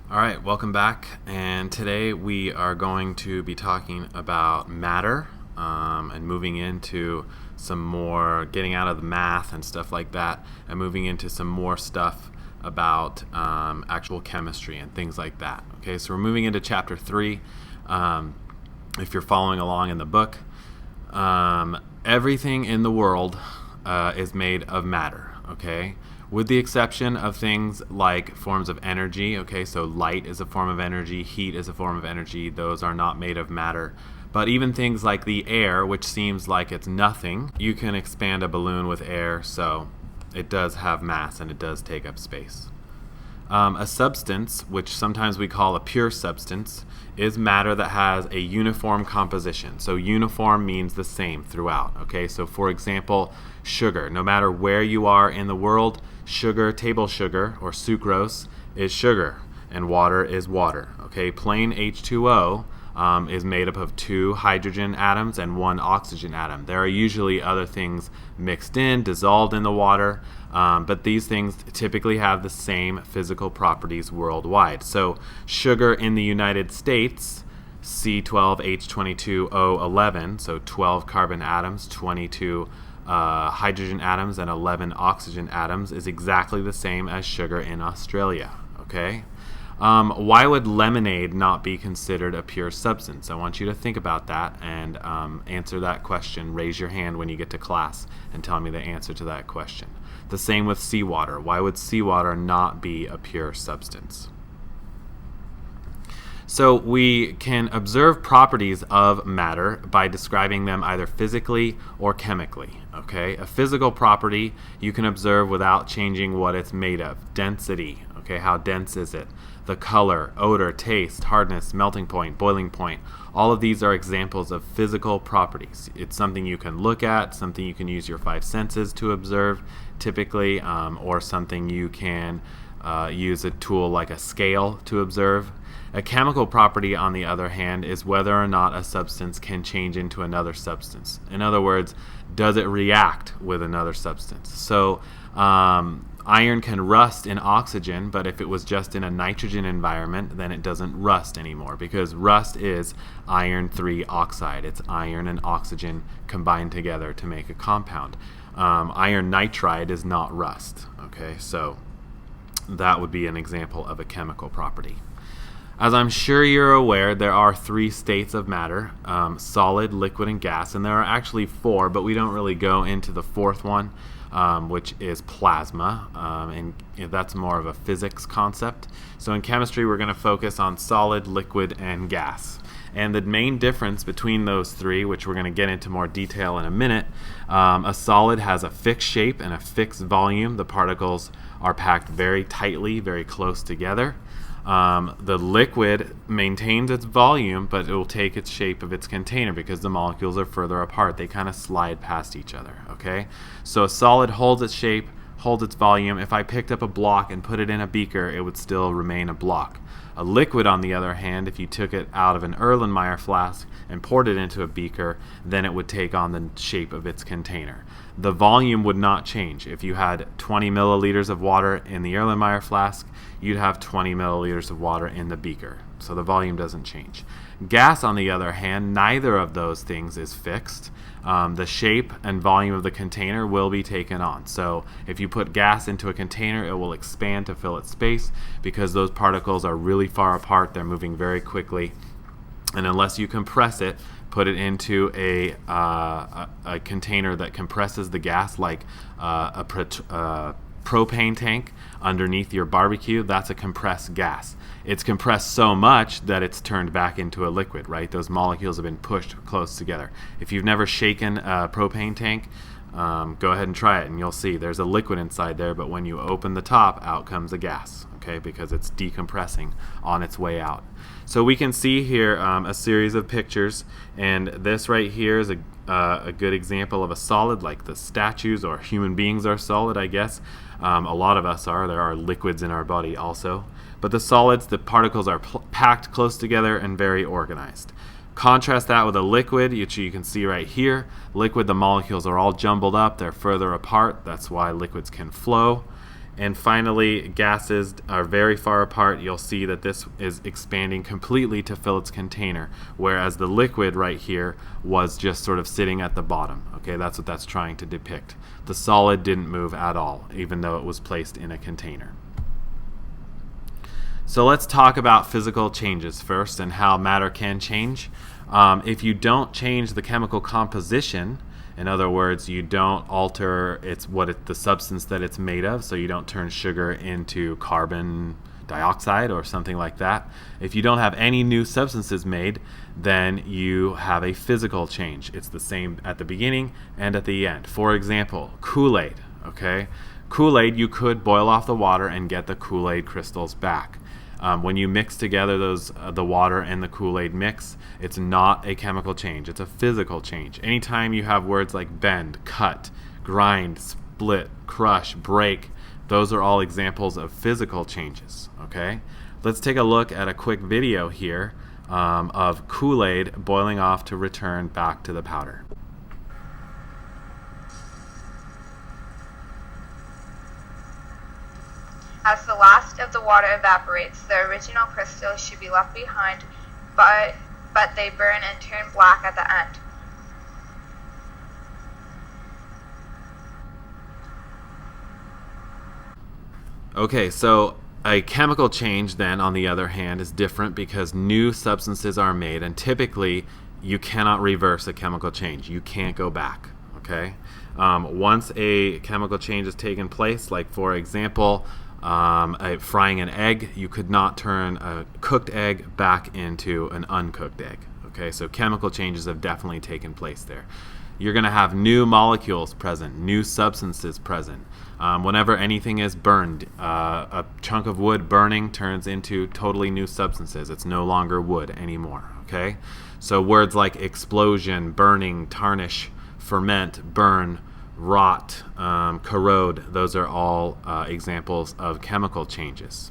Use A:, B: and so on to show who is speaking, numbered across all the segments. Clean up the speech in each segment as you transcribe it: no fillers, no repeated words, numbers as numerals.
A: All right, welcome back. And today we are going to be talking about matter and moving into some more, getting out of the math and stuff like that, and moving into some more stuff about actual chemistry and things like that. Okay, so we're moving into chapter 3. If you're following along in the book, everything in the world is made of matter. Okay, with the exception of things like forms of energy. Okay, so light is a form of energy, heat is a form of energy. Those are not made of matter. But even things like the air, which seems like it's nothing, you can expand a balloon with air, so it does have mass and it does take up space. A substance, which sometimes we call a pure substance, is matter that has a uniform composition. So uniform means the same throughout. Okay, so for example, sugar. No matter where you are in the world, sugar, table sugar, or sucrose is sugar, and water is water. Okay, plain H2O is made up of 2 hydrogen atoms and 1 oxygen atom. There are usually other things mixed in, dissolved in the water, but these things typically have the same physical properties worldwide. So sugar in the United States, C12H22O11, so 12 carbon atoms, 22 hydrogen atoms, and 11 oxygen atoms, is exactly the same as sugar in Australia. Okay? Why would lemonade not be considered a pure substance? I want you to think about that and answer that question. Raise your hand when you get to class and tell me the answer to that question. The same with seawater. Why would seawater not be a pure substance? So we can observe properties of matter by describing them either physically or chemically. Okay, a physical property you can observe without changing what it's made of. Density. Okay, how dense is it? The color, odor, taste, hardness, melting point, boiling point. All of these are examples of physical properties. It's something you can look at, something you can use your 5 senses to observe, typically, or something you can use a tool like a scale to observe. A chemical property, on the other hand, is whether or not a substance can change into another substance. In other words, does it react with another substance? So iron can rust in oxygen, but if it was just in a nitrogen environment, then it doesn't rust anymore, because rust is iron 3 oxide. It's iron and oxygen combined together to make a compound. Iron nitride is not rust. Okay, so that would be an example of a chemical property. As I'm sure you're aware, there are 3 states of matter, solid, liquid, and gas, and there are actually 4, but we don't really go into the 4th one, which is plasma, and that's more of a physics concept. So in chemistry, we're going to focus on solid, liquid, and gas. And the main difference between those 3, which we're going to get into more detail in a minute, a solid has a fixed shape and a fixed volume. The particles are packed very tightly, very close together. The liquid maintains its volume, but it will take its shape of its container because the molecules are further apart. They kind of slide past each other. Okay, so a solid holds its shape, holds its volume. If I picked up a block and put it in a beaker, it would still remain a block. A liquid, on the other hand, if you took it out of an Erlenmeyer flask and poured it into a beaker, then it would take on the shape of its container. The volume would not change. If you had 20 milliliters of water in the Erlenmeyer flask, you'd have 20 milliliters of water in the beaker. So the volume doesn't change. Gas, on the other hand, neither of those things is fixed. The shape and volume of the container will be taken on. So if you put gas into a container, it will expand to fill its space because those particles are really far apart. They're moving very quickly. And unless you compress it, put it into a container that compresses the gas, like a propane tank underneath your barbecue, that's a compressed gas. It's compressed so much that it's turned back into a liquid, right? Those molecules have been pushed close together. If you've never shaken a propane tank, go ahead and try it and you'll see there's a liquid inside there, but when you open the top, out comes a gas, okay, because it's decompressing on its way out. So we can see here a series of pictures, and this right here is a good example of a solid, like the statues or human beings are solid, I guess. A lot of us are. There are liquids in our body also. But the solids, the particles are packed close together and very organized. Contrast that with a liquid, which you can see right here. Liquid, the molecules are all jumbled up. They're further apart. That's why liquids can flow. And finally, gases are very far apart. You'll see that this is expanding completely to fill its container, whereas the liquid right here was just sort of sitting at the bottom. Okay, that's what that's trying to depict. The solid didn't move at all, even though it was placed in a container. So let's talk about physical changes first and how matter can change. If you don't change the chemical composition, in other words, you don't alter the substance that it's made of, so you don't turn sugar into carbon dioxide or something like that. If you don't have any new substances made, then you have a physical change. It's the same at the beginning and at the end. For example, Kool-Aid, okay? Kool-Aid, you could boil off the water and get the Kool-Aid crystals back. When you mix together the water and the Kool-Aid mix, it's not a chemical change, it's a physical change. Anytime you have words like bend, cut, grind, split, crush, break, those are all examples of physical changes, okay? Let's take a look at a quick video here of Kool-Aid boiling off to return back to the powder.
B: As the last of the water evaporates, the original crystals should be left behind, but they burn and turn black at the end.
A: Okay, so a chemical change then, on the other hand, is different because new substances are made, and typically you cannot reverse a chemical change. You can't go back, okay? Once a chemical change has taken place, like for example, frying an egg, you could not turn a cooked egg back into an uncooked egg. Okay, so chemical changes have definitely taken place there. You're going to have new molecules present, new substances present. Whenever anything is burned, a chunk of wood burning turns into totally new substances. It's no longer wood anymore. Okay, so words like explosion, burning, tarnish, ferment, burn, rot, corrode, those are all examples of chemical changes.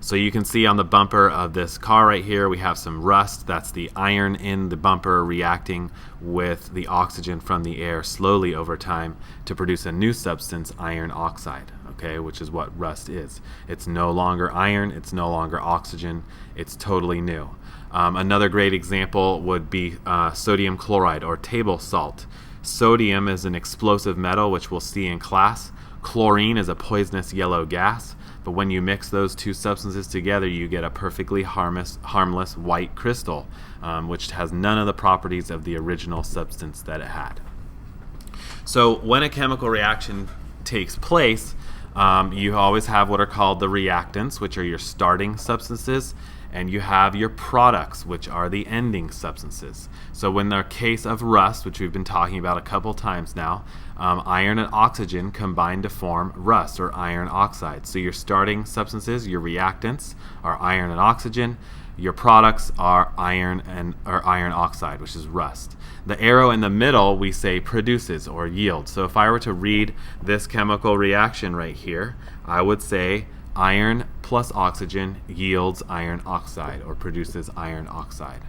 A: So you can see on the bumper of this car right here, we have some rust. That's the iron in the bumper reacting with the oxygen from the air slowly over time to produce a new substance, iron oxide, okay, which is what rust is. It's no longer iron, it's no longer oxygen, it's totally new. Another great example would be sodium chloride or table salt. Sodium is an explosive metal, which we'll see in class. Chlorine is a poisonous yellow gas, but when you mix those two substances together, you get a perfectly harmless white crystal, which has none of the properties of the original substance that it had. So when a chemical reaction takes place, you always have what are called the reactants, which are your starting substances, and you have your products, which are the ending substances. So in the case of rust, which we've been talking about a couple times now, iron and oxygen combine to form rust or iron oxide. So your starting substances, your reactants, are iron and oxygen. Your products are iron oxide, which is rust. The arrow in the middle we say produces or yields. So if I were to read this chemical reaction right here, I would say iron plus oxygen yields iron oxide or produces iron oxide.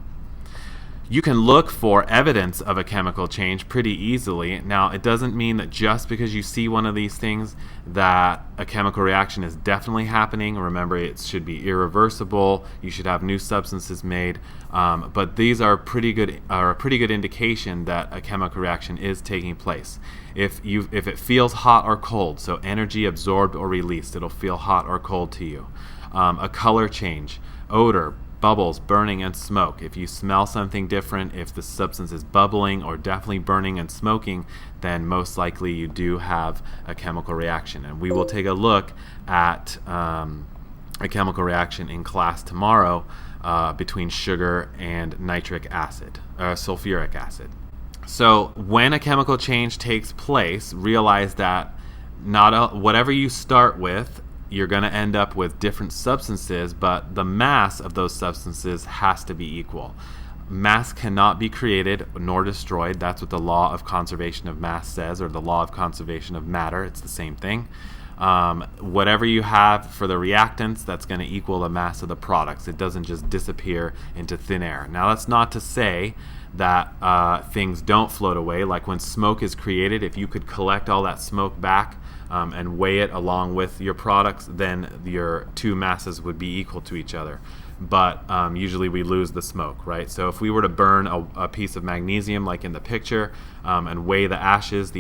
A: You can look for evidence of a chemical change pretty easily. Now, it doesn't mean that just because you see one of these things that a chemical reaction is definitely happening. Remember, it should be irreversible. You should have new substances made. But these are a pretty good indication that a chemical reaction is taking place. If it feels hot or cold, so energy absorbed or released, it'll feel hot or cold to you. A color change, odor, bubbles, burning, and smoke. If you smell something different, if the substance is bubbling or definitely burning and smoking, then most likely you do have a chemical reaction. And we will take a look at a chemical reaction in class tomorrow between sugar and nitric acid, sulfuric acid. So when a chemical change takes place, realize that whatever you start with, you're going to end up with different substances, but the mass of those substances has to be equal. Mass cannot be created nor destroyed. That's what the law of conservation of mass says, or the law of conservation of matter. It's the same thing. Whatever you have for the reactants, that's going to equal the mass of the products. It doesn't just disappear into thin air. Now, that's not to say that things don't float away. Like when smoke is created, if you could collect all that smoke back and weigh it along with your products, then your two masses would be equal to each other. But usually we lose the smoke, right? So if we were to burn a piece of magnesium like in the picture and weigh the ashes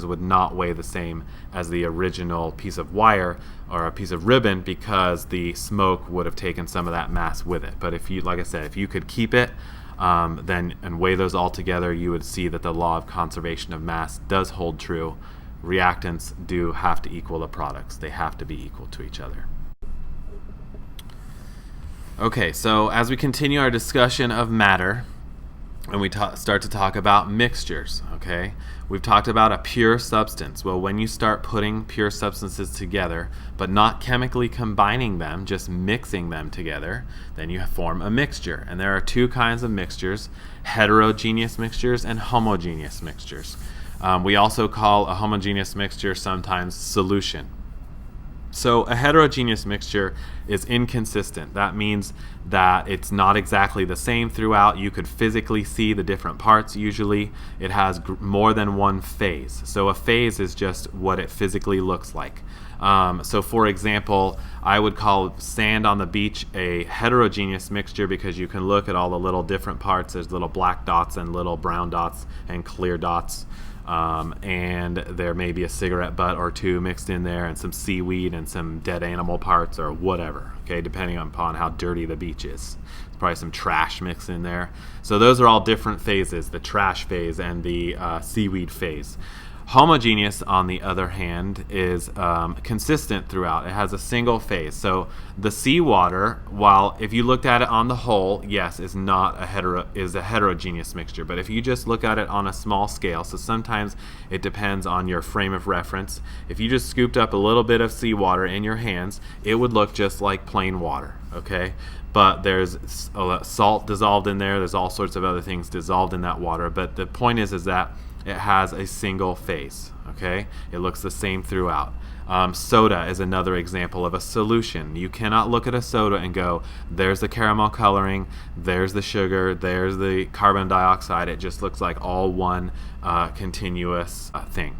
A: would not weigh the same as the original piece of wire or a piece of ribbon, because the smoke would have taken some of that mass with it. But if you, like I said, if you could keep it then and weigh those all together, you would see that the law of conservation of mass does hold true. Reactants do have to equal the products. They have to be equal to each other. Okay, so as we continue our discussion of matter, and we start to talk about mixtures, okay? We've talked about a pure substance. Well, when you start putting pure substances together, but not chemically combining them, just mixing them together, then you form a mixture. And there are two kinds of mixtures: heterogeneous mixtures and homogeneous mixtures. We also call a homogeneous mixture sometimes solution. So a heterogeneous mixture is inconsistent. That means that it's not exactly the same throughout. You could physically see the different parts usually. It has more than one phase. So a phase is just what it physically looks like. So for example, I would call sand on the beach a heterogeneous mixture because you can look at all the little different parts. There's little black dots and little brown dots and clear dots. And there may be a cigarette butt or two mixed in there, and some seaweed and some dead animal parts or whatever, okay, depending upon how dirty the beach is. There's probably some trash mixed in there. So those are all different phases, the trash phase and the seaweed phase. Homogeneous, on the other hand, is consistent throughout. It has a single phase. So the seawater, while if you looked at it on the whole, yes, is a heterogeneous mixture. But if you just look at it on a small scale, so sometimes it depends on your frame of reference. If you just scooped up a little bit of seawater in your hands, it would look just like plain water, okay? But there's salt dissolved in there. There's all sorts of other things dissolved in that water. But the point is that it has a single phase, okay? It looks the same throughout. Soda is another example of a solution. You cannot look at a soda and go, there's the caramel coloring, there's the sugar, there's the carbon dioxide. It just looks like all one continuous thing,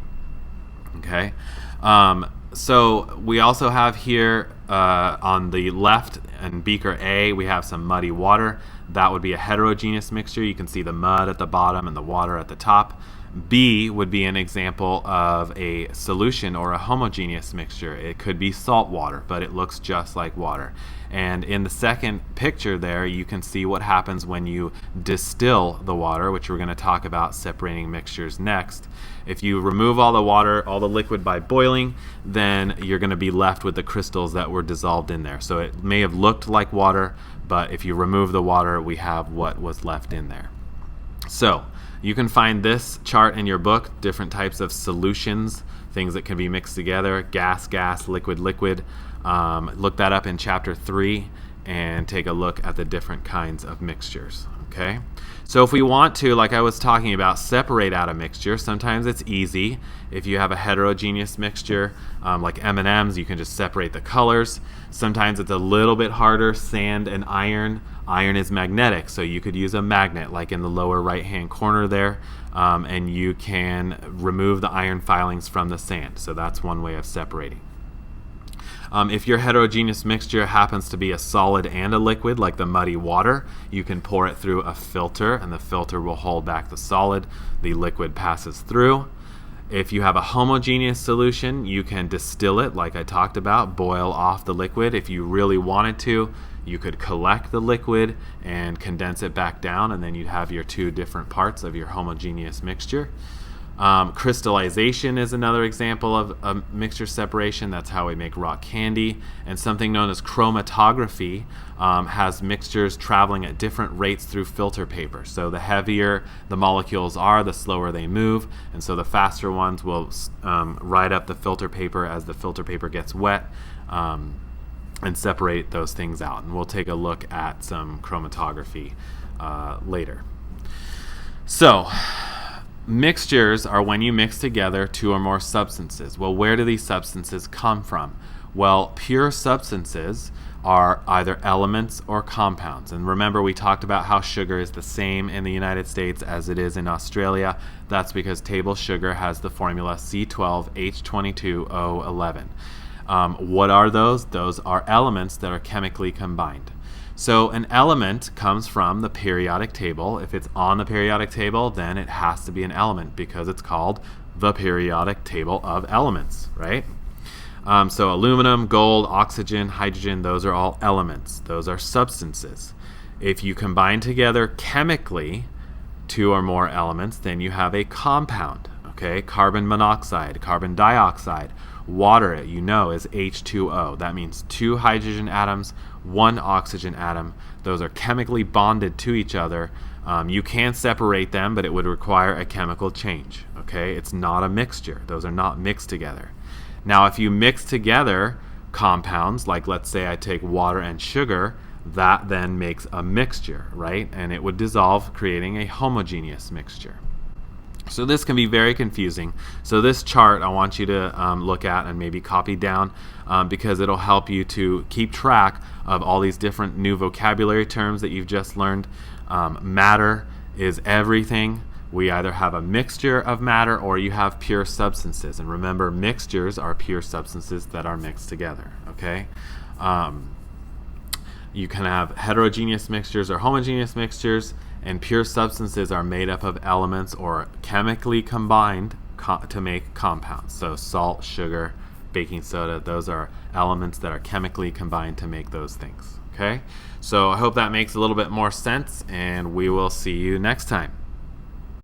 A: okay? So we also have here on the left in beaker A, we have some muddy water. That would be a heterogeneous mixture. You can see the mud at the bottom and the water at the top. B would be an example of a solution or a homogeneous mixture. It could be salt water, but it looks just like water. And in the second picture there, you can see what happens when you distill the water, which we're going to talk about separating mixtures next. If you remove all the water, all the liquid by boiling, then you're going to be left with the crystals that were dissolved in there. So it may have looked like water, but if you remove the water, we have what was left in there. So you can find this chart in your book, different types of solutions, things that can be mixed together: gas, gas, liquid, liquid. Look that up in chapter 3 and take a look at the different kinds of mixtures, okay? So if we want to, like I was talking about, separate out a mixture, sometimes it's easy. If you have a heterogeneous mixture, like M&Ms, you can just separate the colors. Sometimes it's a little bit harder. Sand and iron. Iron is magnetic, so you could use a magnet, like in the lower right-hand corner there, and you can remove the iron filings from the sand. So that's one way of separating. If your heterogeneous mixture happens to be a solid and a liquid, like the muddy water, you can pour it through a filter, and the filter will hold back the solid. The liquid passes through. If you have a homogeneous solution, you can distill it, like I talked about, boil off the liquid. If you really wanted to, you could collect the liquid and condense it back down, and then you'd have your two different parts of your homogeneous mixture. Crystallization is another example of a mixture separation. That's how we make rock candy. And something known as chromatography has mixtures traveling at different rates through filter paper. So the heavier the molecules are, the slower they move. And so the faster ones will ride up the filter paper as the filter paper gets wet and separate those things out. And we'll take a look at some chromatography later. So mixtures are when you mix together two or more substances. Well, where do these substances come from? Well, pure substances are either elements or compounds. And remember, we talked about how sugar is the same in the United States as it is in Australia. That's because table sugar has the formula C12H22O11. What are those? Those are elements that are chemically combined. So an element comes from the periodic table. If it's on the periodic table, then it has to be an element because it's called the periodic table of elements, right? So aluminum, gold, oxygen, hydrogen, those are all elements. Those are substances. If you combine together chemically two or more elements, then you have a compound, okay? Carbon monoxide, carbon dioxide, water, you know, is H2O. That means 2 hydrogen atoms, 1 oxygen atom. Those are chemically bonded to each other. You can separate them, but it would require a chemical change, okay? It's not a mixture. Those are not mixed together. Now, if you mix together compounds, like let's say I take water and sugar, that then makes a mixture, right? And it would dissolve, creating a homogeneous mixture. So this can be very confusing. So this chart I want you to look at and maybe copy down because it'll help you to keep track of all these different new vocabulary terms that you've just learned. Matter is everything. We either have a mixture of matter or you have pure substances. And remember, mixtures are pure substances that are mixed together, okay? You can have heterogeneous mixtures or homogeneous mixtures, and pure substances are made up of elements or chemically combined to make compounds. So salt, sugar, baking soda, those are elements that are chemically combined to make those things, okay? So I hope that makes a little bit more sense, and we will see you next time.